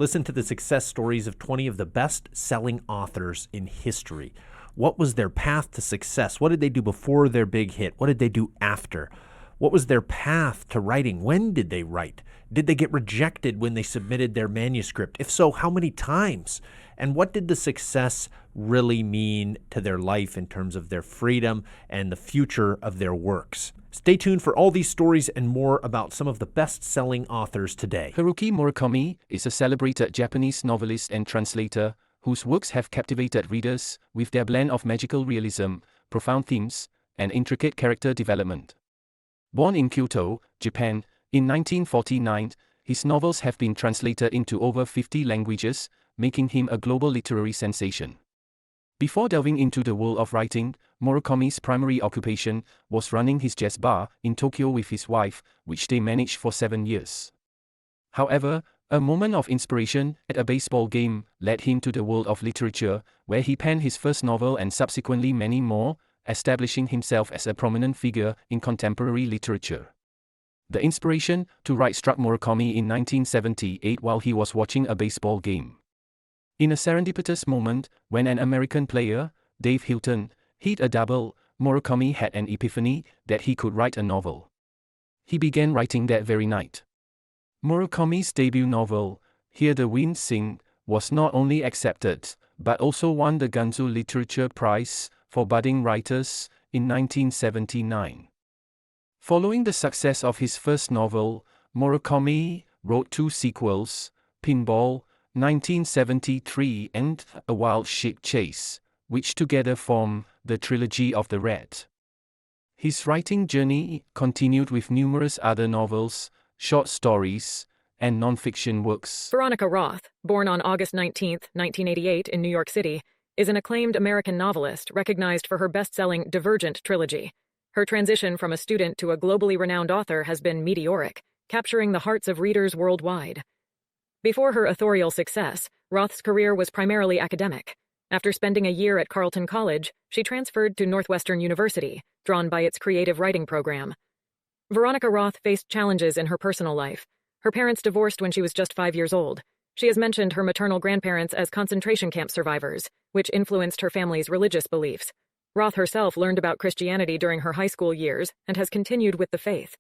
Listen to the success stories of 20 of the best-selling authors in history. What was their path to success? What did they do before their big hit? What did they do after? What was their path to writing? When did they write? Did they get rejected when they submitted their manuscript? If so, how many times? And what did the success really mean to their life in terms of their freedom and the future of their works? Stay tuned for all these stories and more about some of the best-selling authors today. Haruki Murakami is a celebrated Japanese novelist and translator whose works have captivated readers with their blend of magical realism, profound themes, and intricate character development. Born in Kyoto, Japan, in 1949, his novels have been translated into over 50 languages, making him a global literary sensation. Before delving into the world of writing, Murakami's primary occupation was running his jazz bar in Tokyo with his wife, which they managed for 7 years. However, a moment of inspiration at a baseball game led him to the world of literature, where he penned his first novel and subsequently many more, establishing himself as a prominent figure in contemporary literature. The inspiration to write struck Murakami in 1978 while he was watching a baseball game. In a serendipitous moment, when an American player, Dave Hilton, hit a double, Murakami had an epiphany that he could write a novel. He began writing that very night. Murakami's debut novel, Hear the Wind Sing, was not only accepted, but also won the Gansu Literature Prize for Budding Writers in 1979. Following the success of his first novel, Murakami wrote 2 sequels, Pinball, 1973 and A Wild Sheep Chase, which together form the Trilogy of the Rat. His writing journey continued with numerous other novels, short stories, and non-fiction works. Veronica Roth, born on August 19, 1988 in New York City, is an acclaimed American novelist recognized for her best-selling Divergent trilogy. Her transition from a student to a globally renowned author has been meteoric, capturing the hearts of readers worldwide. Before her authorial success, Roth's career was primarily academic. After spending a year at Carleton College, she transferred to Northwestern University, drawn by its creative writing program. Veronica Roth faced challenges in her personal life. Her parents divorced when she was just 5 years old. She has mentioned her maternal grandparents as concentration camp survivors, which influenced her family's religious beliefs. Roth herself learned about Christianity during her high school years and has continued with the faith.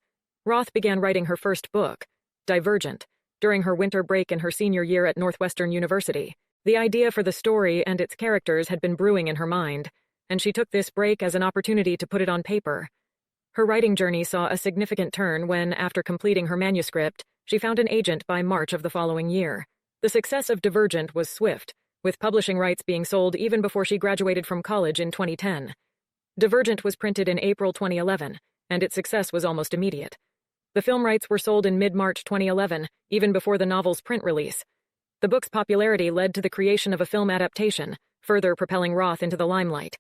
Roth began writing her first book, Divergent, during her winter break in her senior year at Northwestern University. The idea for the story and its characters had been brewing in her mind, and she took this break as an opportunity to put it on paper. Her writing journey saw a significant turn when, after completing her manuscript, she found an agent by March of the following year. The success of Divergent was swift, with publishing rights being sold even before she graduated from college in 2010. Divergent was printed in April 2011, and its success was almost immediate. The film rights were sold in mid-March 2011, even before the novel's print release. The book's popularity led to the creation of a film adaptation, further propelling Roth into the limelight.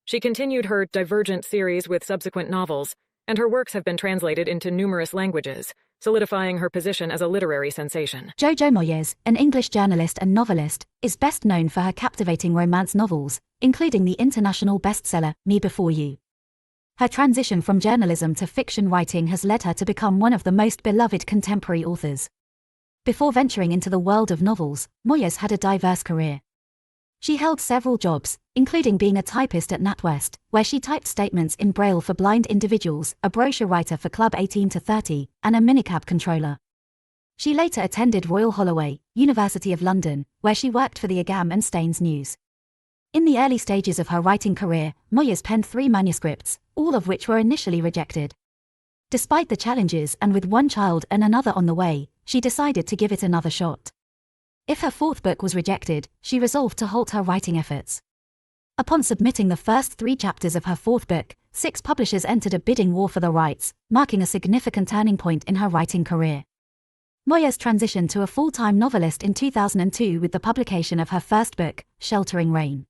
She continued her Divergent series with subsequent novels, and her works have been translated into numerous languages, solidifying her position as a literary sensation. Jojo Moyes, an English journalist and novelist, is best known for her captivating romance novels, including the international bestseller, Me Before You. Her transition from journalism to fiction writing has led her to become one of the most beloved contemporary authors. Before venturing into the world of novels, Moyes had a diverse career. She held several jobs, including being a typist at NatWest, where she typed statements in Braille for blind individuals, a brochure writer for Club 18 to 30, and a minicab controller. She later attended Royal Holloway, University of London, where she worked for the Agam and Staines News. In the early stages of her writing career, Moyes penned 3 manuscripts, all of which were initially rejected. Despite the challenges and with one child and another on the way, she decided to give it another shot. If her 4th book was rejected, she resolved to halt her writing efforts. Upon submitting the first 3 chapters of her 4th book, 6 publishers entered a bidding war for the rights, marking a significant turning point in her writing career. Moyes transitioned to a full-time novelist in 2002 with the publication of her first book, Sheltering Rain.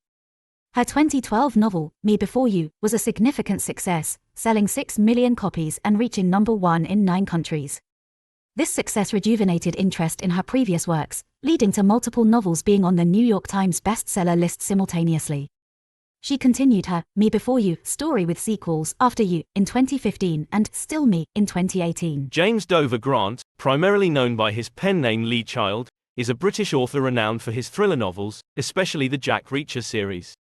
Her 2012 novel, Me Before You, was a significant success, selling 6 million copies and reaching number 1 in 9 countries. This success rejuvenated interest in her previous works, leading to multiple novels being on the New York Times bestseller list simultaneously. She continued her Me Before You story with sequels After You in 2015 and Still Me in 2018. James Dover Grant, primarily known by his pen name Lee Child, is a British author renowned for his thriller novels, especially the Jack Reacher series.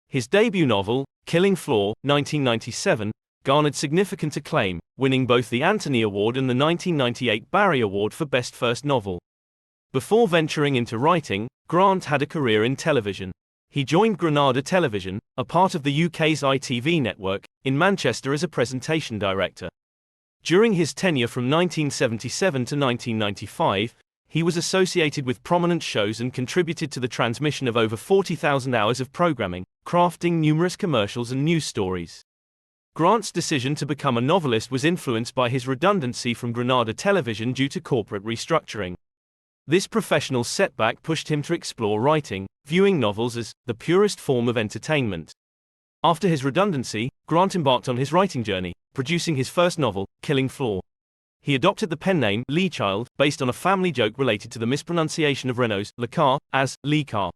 His debut novel, Killing Floor, 1997, garnered significant acclaim, winning both the Anthony Award and the 1998 Barry Award for Best First Novel. Before venturing into writing, Grant had a career in television. He joined Granada Television, a part of the UK's ITV network, in Manchester as a presentation director. During his tenure from 1977 to 1995, he was associated with prominent shows and contributed to the transmission of over 40,000 hours of programming, crafting numerous commercials and news stories. Grant's decision to become a novelist was influenced by his redundancy from Granada Television due to corporate restructuring. This professional setback pushed him to explore writing, viewing novels as the purest form of entertainment. After his redundancy, Grant embarked on his writing journey, producing his first novel, Killing Floor. He adopted the pen name Lee Child, based on a family joke related to the mispronunciation of Renault's Le Car as Lee Car.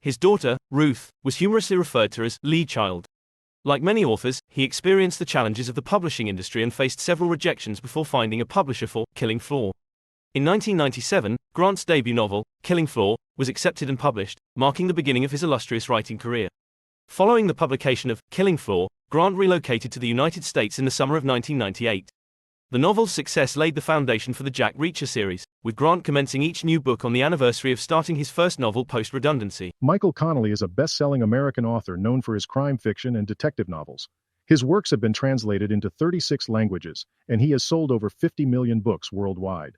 His daughter, Ruth, was humorously referred to as Lee Child. Like many authors, he experienced the challenges of the publishing industry and faced several rejections before finding a publisher for Killing Floor. In 1997, Grant's debut novel, Killing Floor, was accepted and published, marking the beginning of his illustrious writing career. Following the publication of Killing Floor, Grant relocated to the United States in the summer of 1998. The novel's success laid the foundation for the Jack Reacher series, with Grant commencing each new book on the anniversary of starting his first novel post-redundancy. Michael Connelly is a best-selling American author known for his crime fiction and detective novels. His works have been translated into 36 languages, and he has sold over 50 million books worldwide.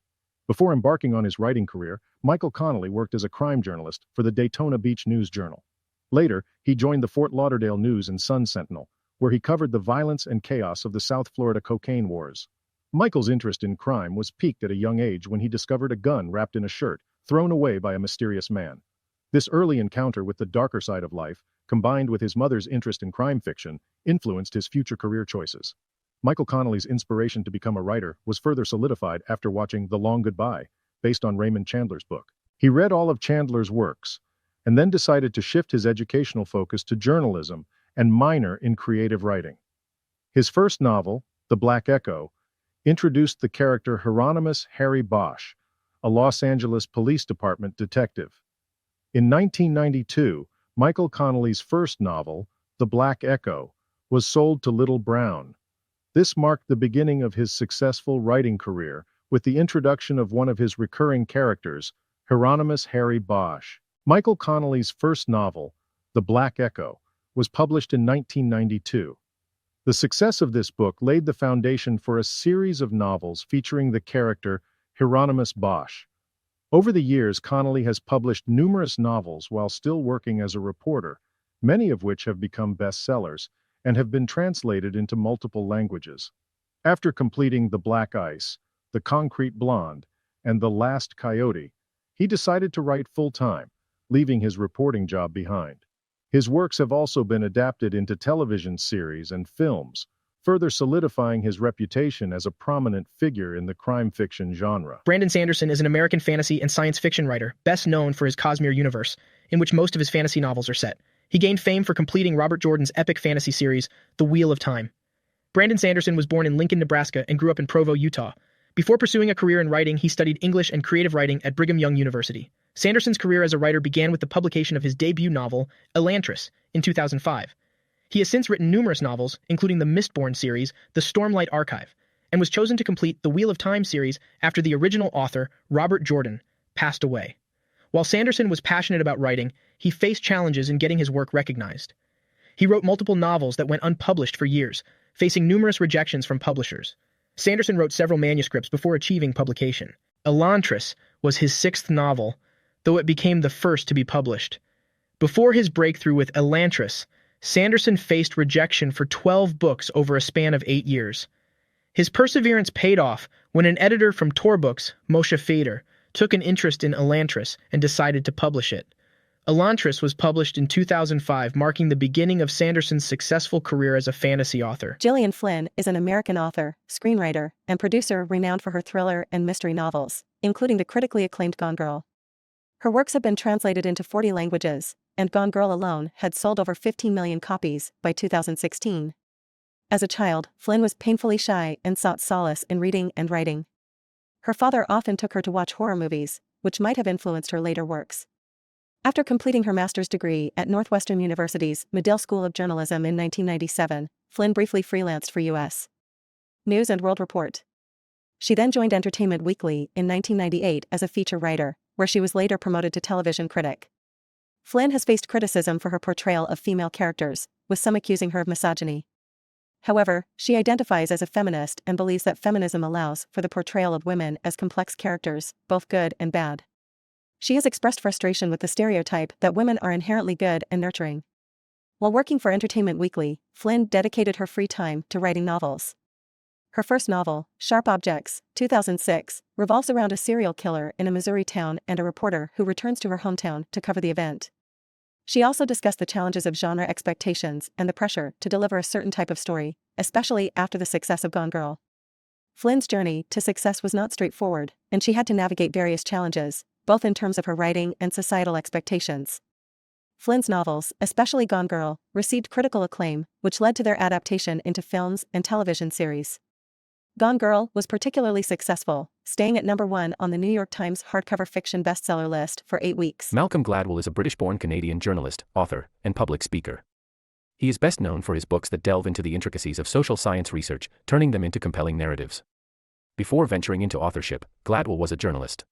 Before embarking on his writing career, Michael Connelly worked as a crime journalist for the Daytona Beach News Journal. Later, he joined the Fort Lauderdale News and Sun-Sentinel, where he covered the violence and chaos of the South Florida cocaine wars. Michael's interest in crime was piqued at a young age when he discovered a gun wrapped in a shirt, thrown away by a mysterious man. This early encounter with the darker side of life, combined with his mother's interest in crime fiction, influenced his future career choices. Michael Connelly's inspiration to become a writer was further solidified after watching The Long Goodbye, based on Raymond Chandler's book. He read all of Chandler's works, and then decided to shift his educational focus to journalism and minor in creative writing. His first novel, The Black Echo, introduced the character Hieronymus Harry Bosch, a Los Angeles Police Department detective. In 1992, Michael Connelly's first novel, The Black Echo, was sold to Little Brown. This marked the beginning of his successful writing career with the introduction of one of his recurring characters, Hieronymus Harry Bosch. Michael Connelly's first novel, The Black Echo, was published in 1992. The success of this book laid the foundation for a series of novels featuring the character Hieronymus Bosch. Over the years, Connelly has published numerous novels while still working as a reporter, many of which have become bestsellers and have been translated into multiple languages. After completing The Black Ice, The Concrete Blonde, and The Last Coyote, he decided to write full-time, leaving his reporting job behind. His works have also been adapted into television series and films, further solidifying his reputation as a prominent figure in the crime fiction genre. Brandon Sanderson is an American fantasy and science fiction writer, best known for his Cosmere universe, in which most of his fantasy novels are set. He gained fame for completing Robert Jordan's epic fantasy series, The Wheel of Time. Brandon Sanderson was born in Lincoln, Nebraska, and grew up in Provo, Utah. Before pursuing a career in writing, he studied English and creative writing at Brigham Young University. Sanderson's career as a writer began with the publication of his debut novel, Elantris, in 2005. He has since written numerous novels, including the Mistborn series, The Stormlight Archive, and was chosen to complete the Wheel of Time series after the original author, Robert Jordan, passed away. While Sanderson was passionate about writing, he faced challenges in getting his work recognized. He wrote multiple novels that went unpublished for years, facing numerous rejections from publishers. Sanderson wrote several manuscripts before achieving publication. Elantris was his sixth novel, though it became the first to be published. Before his breakthrough with Elantris, Sanderson faced rejection for 12 books over a span of 8 years. His perseverance paid off when an editor from Tor Books, Moshe Fader, took an interest in Elantris and decided to publish it. Elantris was published in 2005, marking the beginning of Sanderson's successful career as a fantasy author. Gillian Flynn is an American author, screenwriter, and producer renowned for her thriller and mystery novels, including the critically acclaimed Gone Girl. Her works have been translated into 40 languages, and Gone Girl alone had sold over 15 million copies by 2016. As a child, Flynn was painfully shy and sought solace in reading and writing. Her father often took her to watch horror movies, which might have influenced her later works. After completing her master's degree at Northwestern University's Medill School of Journalism in 1997, Flynn briefly freelanced for U.S. News and World Report. She then joined Entertainment Weekly in 1998 as a feature writer, where she was later promoted to television critic. Flynn has faced criticism for her portrayal of female characters, with some accusing her of misogyny. However, she identifies as a feminist and believes that feminism allows for the portrayal of women as complex characters, both good and bad. She has expressed frustration with the stereotype that women are inherently good and nurturing. While working for Entertainment Weekly, Flynn dedicated her free time to writing novels. Her first novel, Sharp Objects, 2006, revolves around a serial killer in a Missouri town and a reporter who returns to her hometown to cover the event. She also discussed the challenges of genre expectations and the pressure to deliver a certain type of story, especially after the success of Gone Girl. Flynn's journey to success was not straightforward, and she had to navigate various challenges, both in terms of her writing and societal expectations. Flynn's novels, especially Gone Girl, received critical acclaim, which led to their adaptation into films and television series. Gone Girl was particularly successful, staying at #1 on the New York Times hardcover fiction bestseller list for 8 weeks. Malcolm Gladwell is a British-born Canadian journalist, author, and public speaker. He is best known for his books that delve into the intricacies of social science research, turning them into compelling narratives. Before venturing into authorship, Gladwell was a journalist.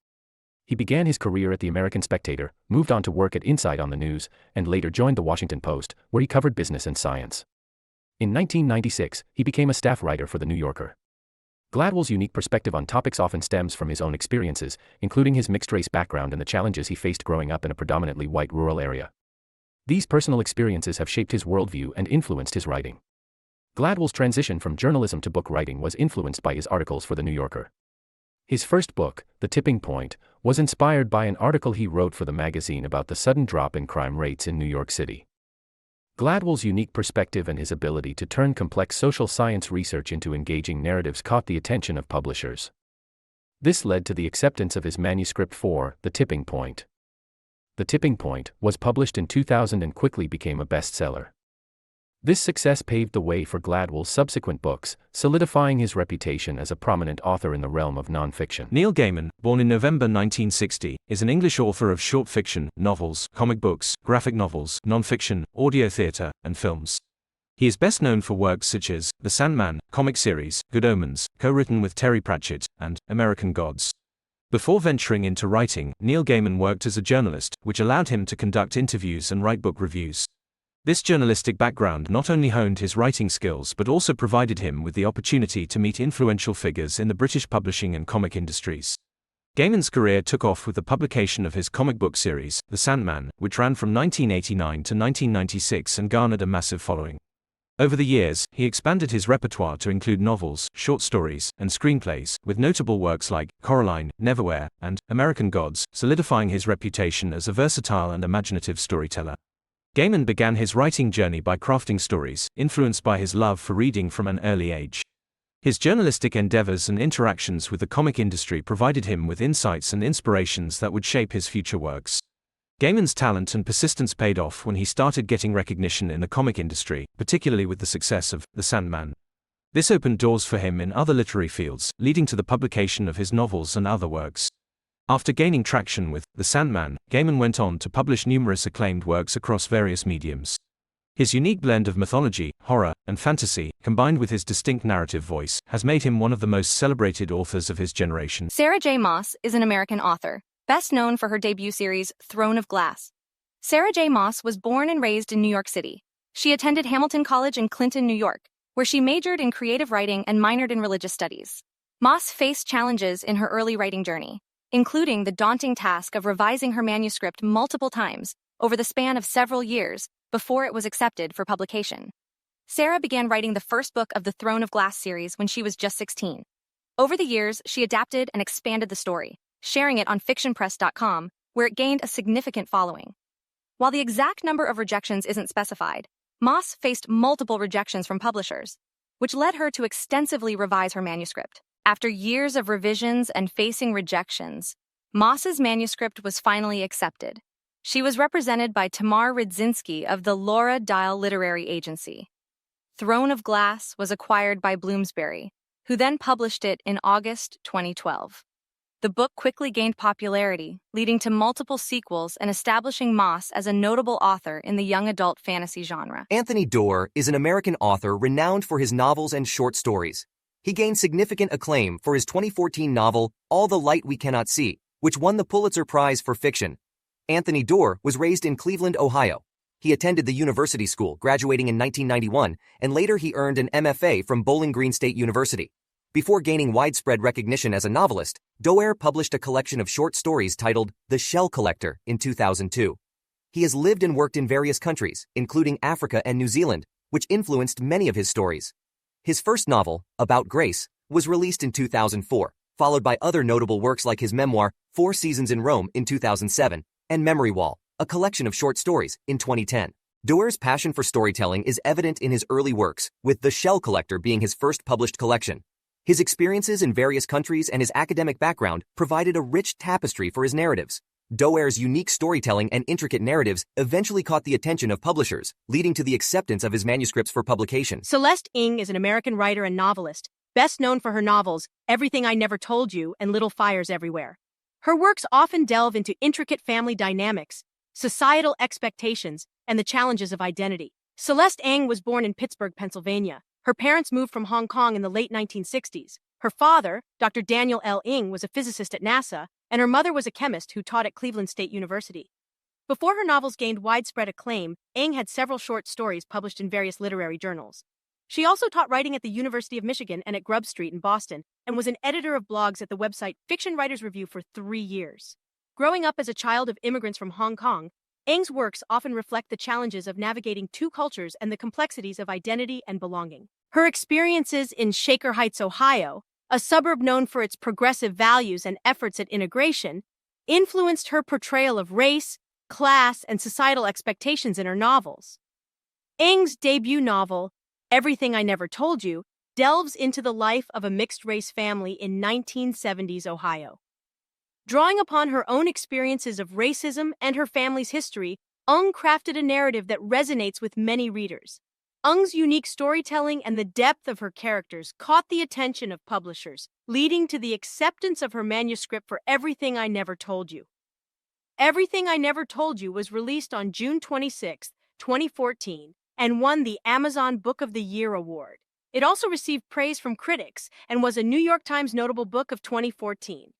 He began his career at the American Spectator, moved on to work at Inside on the News, and later joined the Washington Post, where he covered business and science. In 1996, he became a staff writer for The New Yorker. Gladwell's unique perspective on topics often stems from his own experiences, including his mixed-race background and the challenges he faced growing up in a predominantly white rural area. These personal experiences have shaped his worldview and influenced his writing. Gladwell's transition from journalism to book writing was influenced by his articles for The New Yorker. His first book, The Tipping Point, was inspired by an article he wrote for the magazine about the sudden drop in crime rates in New York City. Gladwell's unique perspective and his ability to turn complex social science research into engaging narratives caught the attention of publishers. This led to the acceptance of his manuscript for The Tipping Point. The Tipping Point was published in 2000 and quickly became a bestseller. This success paved the way for Gladwell's subsequent books, solidifying his reputation as a prominent author in the realm of nonfiction. Neil Gaiman, born in November 1960, is an English author of short fiction, novels, comic books, graphic novels, nonfiction, audio theatre, and films. He is best known for works such as The Sandman comic series, Good Omens, co-written with Terry Pratchett, and American Gods. Before venturing into writing, Neil Gaiman worked as a journalist, which allowed him to conduct interviews and write book reviews. This journalistic background not only honed his writing skills but also provided him with the opportunity to meet influential figures in the British publishing and comic industries. Gaiman's career took off with the publication of his comic book series, The Sandman, which ran from 1989 to 1996 and garnered a massive following. Over the years, he expanded his repertoire to include novels, short stories, and screenplays, with notable works like Coraline, Neverwhere, and American Gods, solidifying his reputation as a versatile and imaginative storyteller. Gaiman began his writing journey by crafting stories, influenced by his love for reading from an early age. His journalistic endeavors and interactions with the comic industry provided him with insights and inspirations that would shape his future works. Gaiman's talent and persistence paid off when he started getting recognition in the comic industry, particularly with the success of The Sandman. This opened doors for him in other literary fields, leading to the publication of his novels and other works. After gaining traction with The Sandman, Gaiman went on to publish numerous acclaimed works across various mediums. His unique blend of mythology, horror, and fantasy, combined with his distinct narrative voice, has made him one of the most celebrated authors of his generation. Sarah J. Maas is an American author, best known for her debut series, Throne of Glass. Sarah J. Maas was born and raised in New York City. She attended Hamilton College in Clinton, New York, where she majored in creative writing and minored in religious studies. Maas faced challenges in her early writing journey, including the daunting task of revising her manuscript multiple times over the span of several years before it was accepted for publication. Sarah began writing the first book of the Throne of Glass series when she was just 16. Over the years, she adapted and expanded the story, sharing it on fictionpress.com, where it gained a significant following. While the exact number of rejections isn't specified, Maas faced multiple rejections from publishers, which led her to extensively revise her manuscript. After years of revisions and facing rejections, Maas's manuscript was finally accepted. She was represented by Tamar Rydzinski of the Laura Dial Literary Agency. Throne of Glass was acquired by Bloomsbury, who then published it in August 2012. The book quickly gained popularity, leading to multiple sequels and establishing Moss as a notable author in the young adult fantasy genre. Anthony Doerr is an American author renowned for his novels and short stories. He gained significant acclaim for his 2014 novel, All the Light We Cannot See, which won the Pulitzer Prize for Fiction. Anthony Doerr was raised in Cleveland, Ohio. He attended the university school, graduating in 1991, and later he earned an MFA from Bowling Green State University. Before gaining widespread recognition as a novelist, Doerr published a collection of short stories titled The Shell Collector in 2002. He has lived and worked in various countries, including Africa and New Zealand, which influenced many of his stories. His first novel, About Grace, was released in 2004, followed by other notable works like his memoir, 4 Seasons in Rome in 2007, and Memory Wall, a collection of short stories, in 2010. Doerr's passion for storytelling is evident in his early works, with The Shell Collector being his first published collection. His experiences in various countries and his academic background provided a rich tapestry for his narratives. Doerr's unique storytelling and intricate narratives eventually caught the attention of publishers, leading to the acceptance of his manuscripts for publication. Celeste Ng is an American writer and novelist, best known for her novels Everything I Never Told You and Little Fires Everywhere. Her works often delve into intricate family dynamics, societal expectations, and the challenges of identity. Celeste Ng was born in Pittsburgh, Pennsylvania. Her parents moved from Hong Kong in the late 1960s. Her father, Dr. Daniel L. Ng, was a physicist at NASA, and her mother was a chemist who taught at Cleveland State University. Before her novels gained widespread acclaim, Ng had several short stories published in various literary journals. She also taught writing at the University of Michigan and at Grub Street in Boston, and was an editor of blogs at the website Fiction Writers Review for 3 years. Growing up as a child of immigrants from Hong Kong, Ng's works often reflect the challenges of navigating 2 cultures and the complexities of identity and belonging. Her experiences in Shaker Heights, Ohio, a suburb known for its progressive values and efforts at integration, influenced her portrayal of race, class, and societal expectations in her novels. Ng's debut novel, Everything I Never Told You, delves into the life of a mixed-race family in 1970s Ohio. Drawing upon her own experiences of racism and her family's history, Ng crafted a narrative that resonates with many readers. Ng's unique storytelling and the depth of her characters caught the attention of publishers, leading to the acceptance of her manuscript for Everything I Never Told You. Everything I Never Told You was released on June 26, 2014, and won the Amazon Book of the Year award. It also received praise from critics and was a New York Times Notable Book of 2014.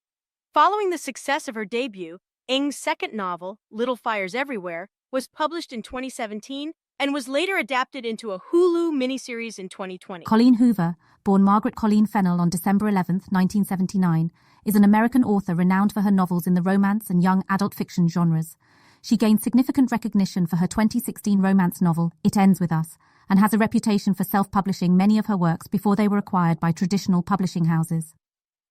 Following the success of her debut, Ng's second novel, Little Fires Everywhere, was published in 2017 and was later adapted into a Hulu miniseries in 2020. Colleen Hoover, born Margaret Colleen Fennell on December 11, 1979, is an American author renowned for her novels in the romance and young adult fiction genres. She gained significant recognition for her 2016 romance novel, It Ends With Us, and has a reputation for self-publishing many of her works before they were acquired by traditional publishing houses.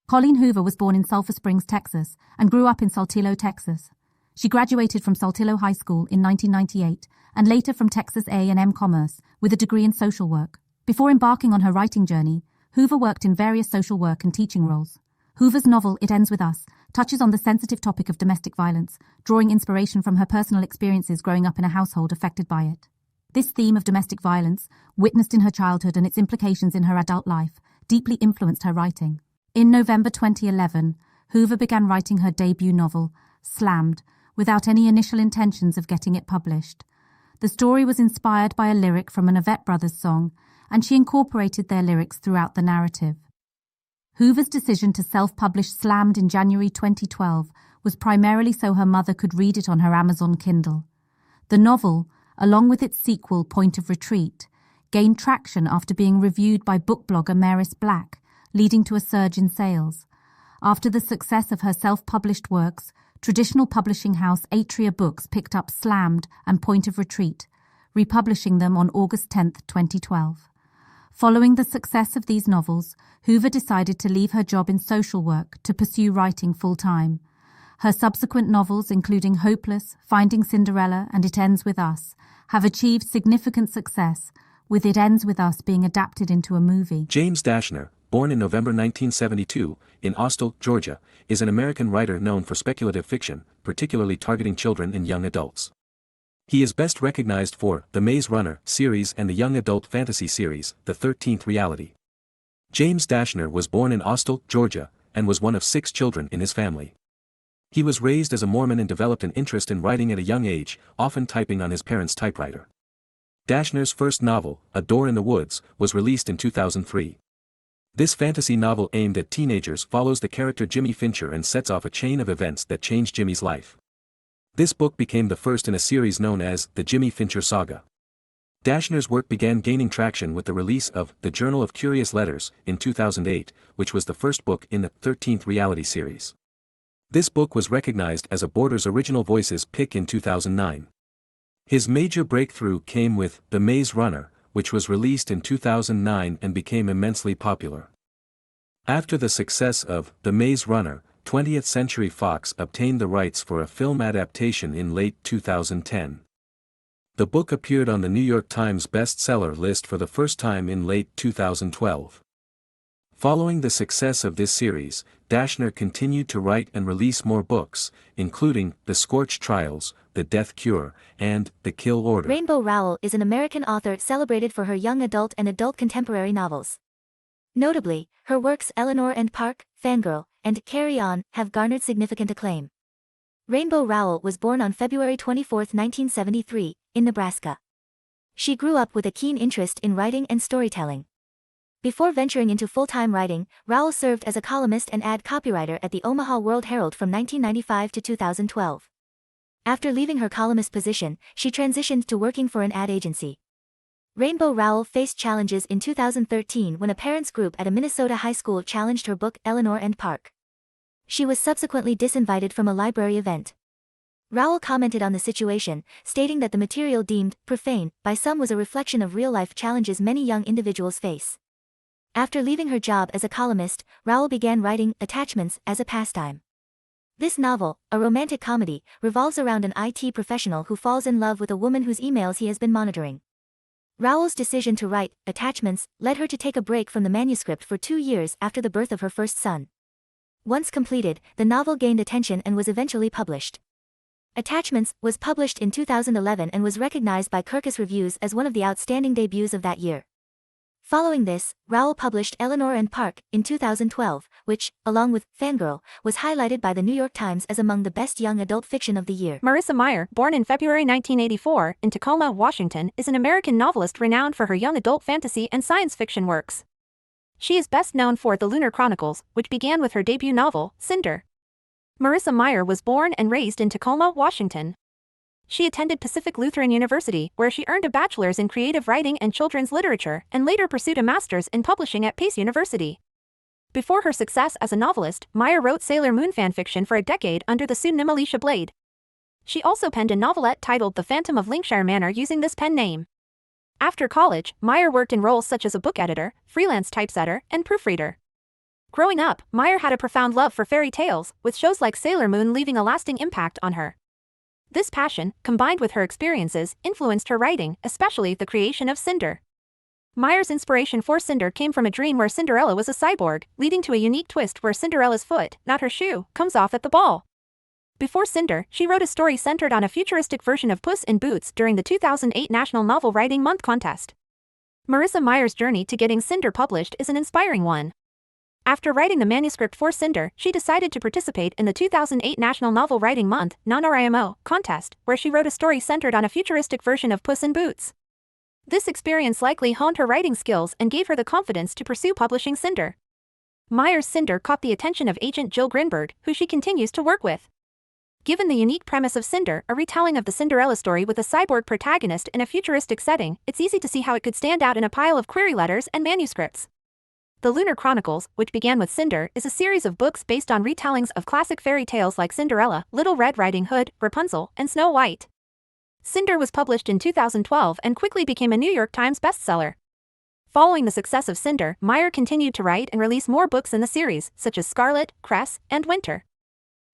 Colleen Hoover was born in Sulphur Springs, Texas, and grew up in Saltillo, Texas. She graduated from Saltillo High School in 1998 and later from Texas A&M Commerce with a degree in social work. Before embarking on her writing journey, Hoover worked in various social work and teaching roles. Hoover's novel, It Ends With Us, touches on the sensitive topic of domestic violence, drawing inspiration from her personal experiences growing up in a household affected by it. This theme of domestic violence, witnessed in her childhood and its implications in her adult life, deeply influenced her writing. In November 2011, Hoover began writing her debut novel, Slammed, without any initial intentions of getting it published. The story was inspired by a lyric from an Avett Brothers song, and she incorporated their lyrics throughout the narrative. Hoover's decision to self-publish Slammed in January 2012 was primarily so her mother could read it on her Amazon Kindle. The novel, along with its sequel, Point of Retreat, gained traction after being reviewed by book blogger Maris Black, leading to a surge in sales. After the success of her self-published works, traditional publishing house Atria Books picked up Slammed and Point of Retreat, republishing them on August 10, 2012. Following the success of these novels, Hoover decided to leave her job in social work to pursue writing full-time. Her subsequent novels, including Hopeless, Finding Cinderella, and It Ends With Us, have achieved significant success, with It Ends With Us being adapted into a movie. James Dashner, born in November 1972, in Austell, Georgia, is an American writer known for speculative fiction, particularly targeting children and young adults. He is best recognized for The Maze Runner series and the young adult fantasy series, The 13th Reality. James Dashner was born in Austell, Georgia, and was one of 6 children in his family. He was raised as a Mormon and developed an interest in writing at a young age, often typing on his parents' typewriter. Dashner's first novel, A Door in the Woods, was released in 2003. This fantasy novel aimed at teenagers follows the character Jimmy Fincher and sets off a chain of events that change Jimmy's life. This book became the first in a series known as the Jimmy Fincher Saga. Dashner's work began gaining traction with the release of The Journal of Curious Letters in 2008, which was the first book in the 13th reality series. This book was recognized as a Borders Original Voices pick in 2009. His major breakthrough came with The Maze Runner, which was released in 2009 and became immensely popular. After the success of The Maze Runner, 20th Century Fox obtained the rights for a film adaptation in late 2010. The book appeared on the New York Times bestseller list for the first time in late 2012. Following the success of this series, Dashner continued to write and release more books, including The Scorch Trials, The Death Cure, and The Kill Order. Rainbow Rowell is an American author celebrated for her young adult and adult contemporary novels. Notably, her works Eleanor and Park, Fangirl, and Carry On have garnered significant acclaim. Rainbow Rowell was born on February 24, 1973, in Nebraska. She grew up with a keen interest in writing and storytelling. Before venturing into full-time writing, Rowell served as a columnist and ad copywriter at the Omaha World Herald from 1995 to 2012. After leaving her columnist position, she transitioned to working for an ad agency. Rainbow Rowell faced challenges in 2013 when a parents' group at a Minnesota high school challenged her book Eleanor and Park. She was subsequently disinvited from a library event. Rowell commented on the situation, stating that the material deemed profane by some was a reflection of real-life challenges many young individuals face. After leaving her job as a columnist, Rowell began writing Attachments as a pastime. This novel, a romantic comedy, revolves around an IT professional who falls in love with a woman whose emails he has been monitoring. Rowell's decision to write Attachments led her to take a break from the manuscript for 2 years after the birth of her first son. Once completed, the novel gained attention and was eventually published. Attachments was published in 2011 and was recognized by Kirkus Reviews as one of the outstanding debuts of that year. Following this, Rowell published Eleanor and Park in 2012, which, along with Fangirl, was highlighted by the New York Times as among the best young adult fiction of the year. Marissa Meyer, born in February 1984 in Tacoma, Washington, is an American novelist renowned for her young adult fantasy and science fiction works. She is best known for The Lunar Chronicles, which began with her debut novel, Cinder. Marissa Meyer was born and raised in Tacoma, Washington. She attended Pacific Lutheran University, where she earned a bachelor's in creative writing and children's literature, and later pursued a master's in publishing at Pace University. Before her success as a novelist, Meyer wrote Sailor Moon fanfiction for a decade under the pseudonym Alicia Blade. She also penned a novelette titled The Phantom of Linkshire Manor using this pen name. After college, Meyer worked in roles such as a book editor, freelance typesetter, and proofreader. Growing up, Meyer had a profound love for fairy tales, with shows like Sailor Moon leaving a lasting impact on her. This passion, combined with her experiences, influenced her writing, especially the creation of Cinder. Meyer's inspiration for Cinder came from a dream where Cinderella was a cyborg, leading to a unique twist where Cinderella's foot, not her shoe, comes off at the ball. Before Cinder, she wrote a story centered on a futuristic version of Puss in Boots during the 2008 National Novel Writing Month contest. Marissa Meyer's journey to getting Cinder published is an inspiring one. After writing the manuscript for Cinder, she decided to participate in the 2008 National Novel Writing Month (NaNoWriMo) contest, where she wrote a story centered on a futuristic version of Puss in Boots. This experience likely honed her writing skills and gave her the confidence to pursue publishing Cinder. Meyer's Cinder caught the attention of agent Jill Grinberg, who she continues to work with. Given the unique premise of Cinder, a retelling of the Cinderella story with a cyborg protagonist in a futuristic setting, it's easy to see how it could stand out in a pile of query letters and manuscripts. The Lunar Chronicles, which began with Cinder, is a series of books based on retellings of classic fairy tales like Cinderella, Little Red Riding Hood, Rapunzel, and Snow White. Cinder was published in 2012 and quickly became a New York Times bestseller. Following the success of Cinder, Meyer continued to write and release more books in the series, such as Scarlet, Cress, and Winter.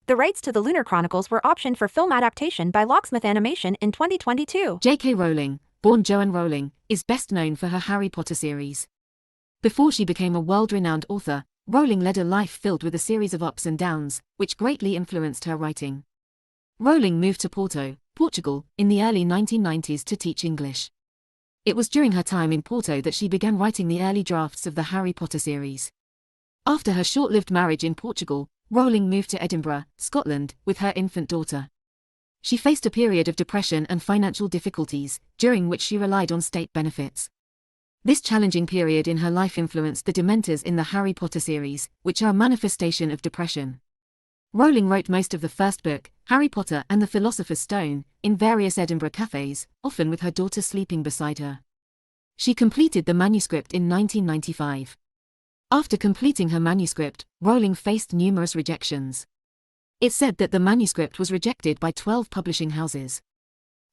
The rights to the Lunar Chronicles were optioned for film adaptation by Locksmith Animation in 2022. J.K. Rowling, born Joanne Rowling, is best known for her Harry Potter series. Before she became a world-renowned author, Rowling led a life filled with a series of ups and downs, which greatly influenced her writing. Rowling moved to Porto, Portugal, in the early 1990s to teach English. It was during her time in Porto that she began writing the early drafts of the Harry Potter series. After her short-lived marriage in Portugal, Rowling moved to Edinburgh, Scotland, with her infant daughter. She faced a period of depression and financial difficulties, during which she relied on state benefits. This challenging period in her life influenced the Dementors in the Harry Potter series, which are a manifestation of depression. Rowling wrote most of the first book, Harry Potter and the Philosopher's Stone, in various Edinburgh cafes, often with her daughter sleeping beside her. She completed the manuscript in 1995. After completing her manuscript, Rowling faced numerous rejections. It's said that the manuscript was rejected by 12 publishing houses.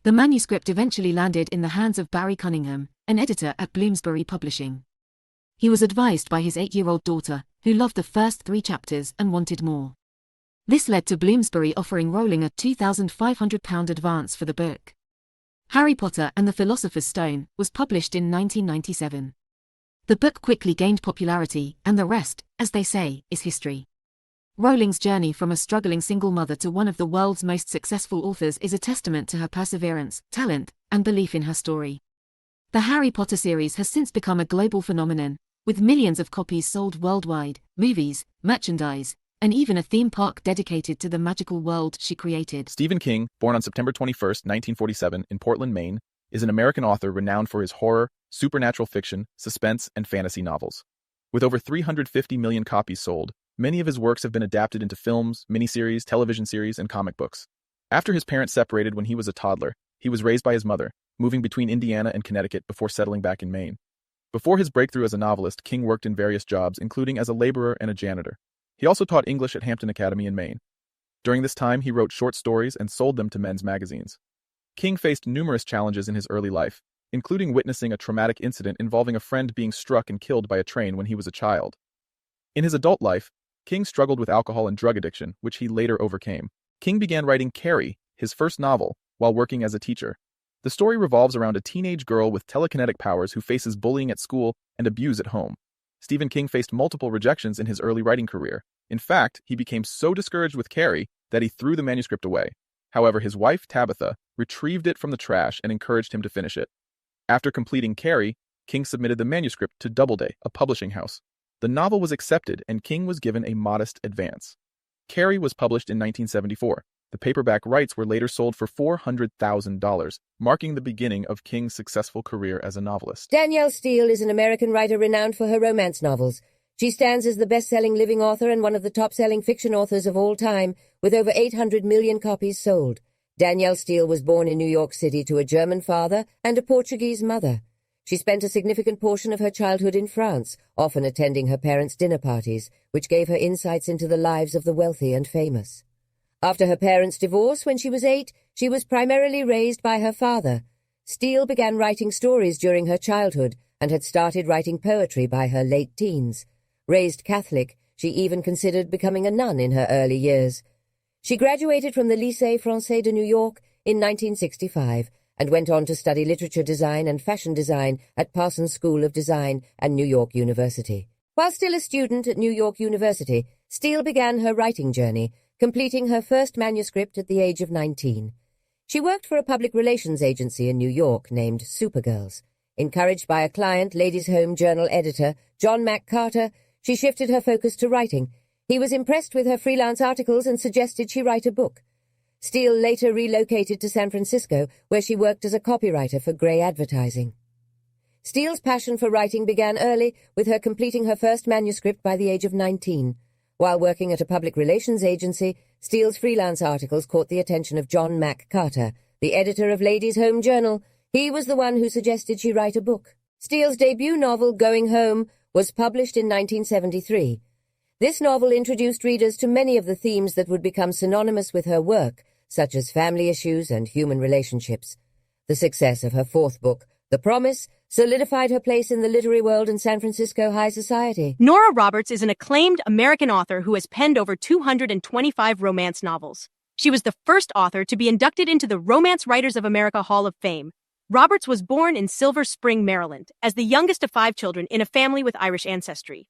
The manuscript eventually landed in the hands of Barry Cunningham, an editor at Bloomsbury Publishing. He was advised by his 8-year-old daughter, who loved the first 3 chapters and wanted more. This led to Bloomsbury offering Rowling a £2,500 advance for the book. Harry Potter and the Philosopher's Stone was published in 1997. The book quickly gained popularity, and the rest, as they say, is history. Rowling's journey from a struggling single mother to one of the world's most successful authors is a testament to her perseverance, talent, and belief in her story. The Harry Potter series has since become a global phenomenon, with millions of copies sold worldwide, movies, merchandise, and even a theme park dedicated to the magical world she created. Stephen King, born on September 21, 1947, in Portland, Maine, is an American author renowned for his horror, supernatural fiction, suspense, and fantasy novels. With over 350 million copies sold, many of his works have been adapted into films, miniseries, television series, and comic books. After his parents separated when he was a toddler, he was raised by his mother, moving between Indiana and Connecticut before settling back in Maine. Before his breakthrough as a novelist, King worked in various jobs, including as a laborer and a janitor. He also taught English at Hampton Academy in Maine. During this time, he wrote short stories and sold them to men's magazines. King faced numerous challenges in his early life, including witnessing a traumatic incident involving a friend being struck and killed by a train when he was a child. In his adult life, King struggled with alcohol and drug addiction, which he later overcame. King began writing Carrie, his first novel, while working as a teacher. The story revolves around a teenage girl with telekinetic powers who faces bullying at school and abuse at home. Stephen King faced multiple rejections in his early writing career. In fact, he became so discouraged with Carrie that he threw the manuscript away. However, his wife, Tabitha, retrieved it from the trash and encouraged him to finish it. After completing Carrie, King submitted the manuscript to Doubleday, a publishing house. The novel was accepted, and King was given a modest advance. Carrie was published in 1974. The paperback rights were later sold for $400,000, marking the beginning of King's successful career as a novelist. Danielle Steele is an American writer renowned for her romance novels. She stands as the best-selling living author and one of the top-selling fiction authors of all time, with over 800 million copies sold. Danielle Steele was born in New York City to a German father and a Portuguese mother. She spent a significant portion of her childhood in France, often attending her parents' dinner parties, which gave her insights into the lives of the wealthy and famous. After her parents' divorce when she was 8, she was primarily raised by her father. Steele began writing stories during her childhood and had started writing poetry by her late teens. Raised Catholic, she even considered becoming a nun in her early years. She graduated from the Lycée Français de New York in 1965 and went on to study literature design and fashion design at Parsons School of Design and New York University. While still a student at New York University, Steele began her writing journey, completing her first manuscript at the age of 19. She worked for a public relations agency in New York named Supergirls. Encouraged by a client, Ladies' Home Journal editor John Mac Carter, she shifted her focus to writing. He was impressed with her freelance articles and suggested she write a book. Steele later relocated to San Francisco, where she worked as a copywriter for Grey Advertising. Steele's passion for writing began early, with her completing her first manuscript by the age of 19. While working at a public relations agency, Steele's freelance articles caught the attention of John Mac Carter, the editor of Ladies' Home Journal. He was the one who suggested she write a book. Steele's debut novel, Going Home, was published in 1973. This novel introduced readers to many of the themes that would become synonymous with her work, such as family issues and human relationships. The success of her fourth book, The Promise, solidified her place in the literary world and San Francisco high society. Nora Roberts is an acclaimed American author who has penned over 225 romance novels. She was the first author to be inducted into the Romance Writers of America Hall of Fame. Roberts was born in Silver Spring, Maryland, as the youngest of 5 children in a family with Irish ancestry.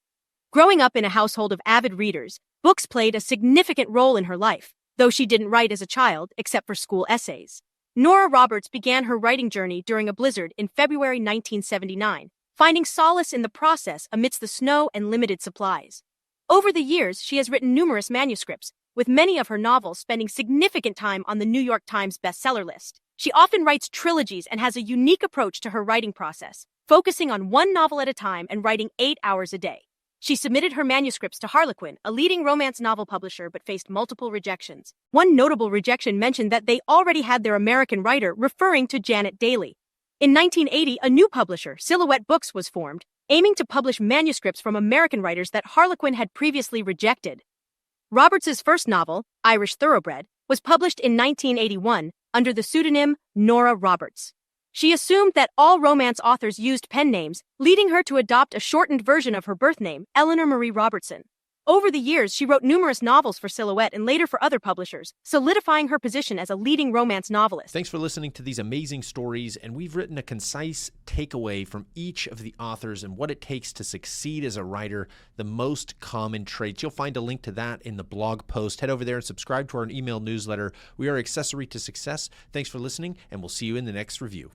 Growing up in a household of avid readers, books played a significant role in her life, though she didn't write as a child except for school essays. Nora Roberts began her writing journey during a blizzard in February 1979, finding solace in the process amidst the snow and limited supplies. Over the years, she has written numerous manuscripts, with many of her novels spending significant time on the New York Times bestseller list. She often writes trilogies and has a unique approach to her writing process, focusing on one novel at a time and writing 8 hours a day. She submitted her manuscripts to Harlequin, a leading romance novel publisher, but faced multiple rejections. One notable rejection mentioned that they already had their American writer, referring to Janet Daly. In 1980, a new publisher, Silhouette Books, was formed, aiming to publish manuscripts from American writers that Harlequin had previously rejected. Roberts' first novel, Irish Thoroughbred, was published in 1981 under the pseudonym Nora Roberts. She assumed that all romance authors used pen names, leading her to adopt a shortened version of her birth name, Eleanor Marie Robertson. Over the years, she wrote numerous novels for Silhouette and later for other publishers, solidifying her position as a leading romance novelist. Thanks for listening to these amazing stories, and we've written a concise takeaway from each of the authors and what it takes to succeed as a writer, the most common traits. You'll find a link to that in the blog post. Head over there and subscribe to our email newsletter. We are Accessory to Success. Thanks for listening, and we'll see you in the next review.